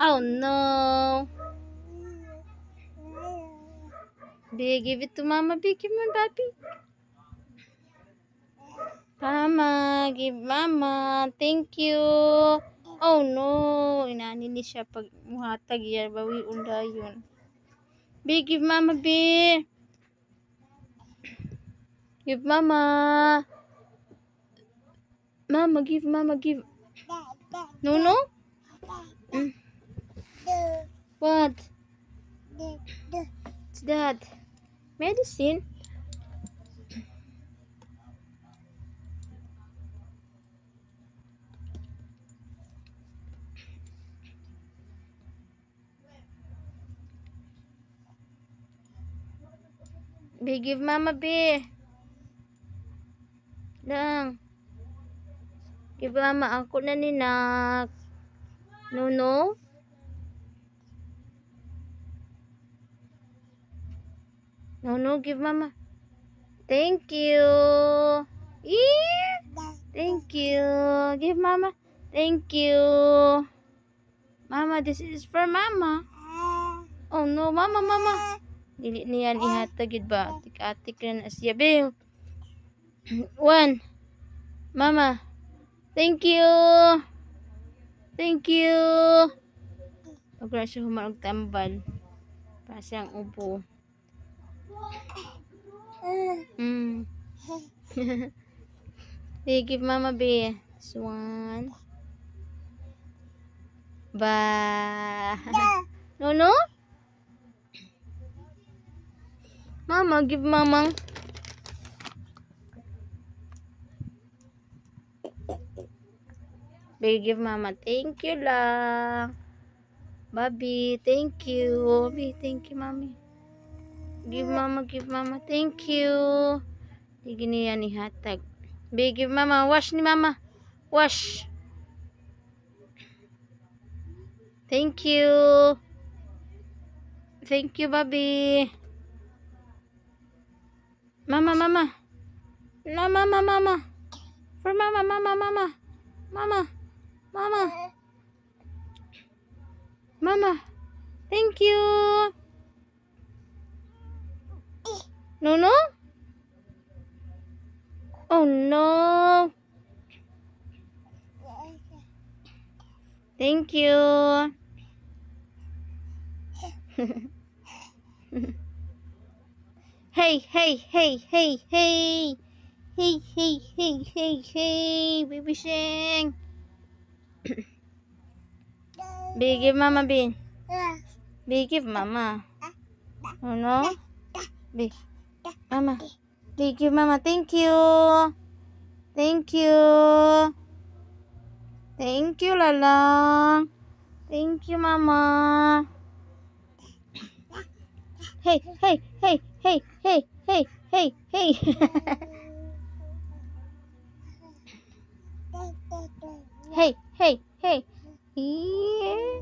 Oh no. B, give it to Mama B. Give me, Papi. Mama, give Mama. Thank you. Oh no. Inani ni siya pag muhatag yan. Bawi unda yun. B, give Mama B. Give Mama. Mama, give Mama, give. No, no? Mm. What? What's that? Medicine? B, give Mama B. Lang. Give Mama, ako na ninak. No, no? No, no, give Mama. Thank you. Yeah. Thank you. Give Mama. Thank you. Mama, this is for Mama. Oh no, Mama, Mama. Dili niyan ihatagid ba? Atik-atik na siya. Be. One. Mama. Thank you. Thank you. Pagkara siya humarag tambal. Para siyang upo. Hey, give Mama B. This one. Ba. No, no? Mama, give Mama. B, give Mama. Thank you lang. Bobby, thank you. Bobby, thank you, Mommy. Give Mama, give Mama. Thank you. Hindi niya ni hatag. B, give Mama. Wash ni Mama. Wash. Thank you. Thank you, Bobby. Mama, Mama. No, Mama, Mama. For Mama, Mama, Mama. Mama. Mama. Mama. Thank you. No, no? Oh, no. Thank you. Hey, hey, hey, hey, hey. Hey, hey, hey, hey, hey. Baby Sheng. B, give Mama B. B, give Mama. Oh, no? B. Mama. B, give Mama. Thank you. Thank you. Thank you, Lalang. Thank you, Mama. Hey, hey, hey, hey, hey, hey, hey, hey. Hey, hey, hey. Yeah.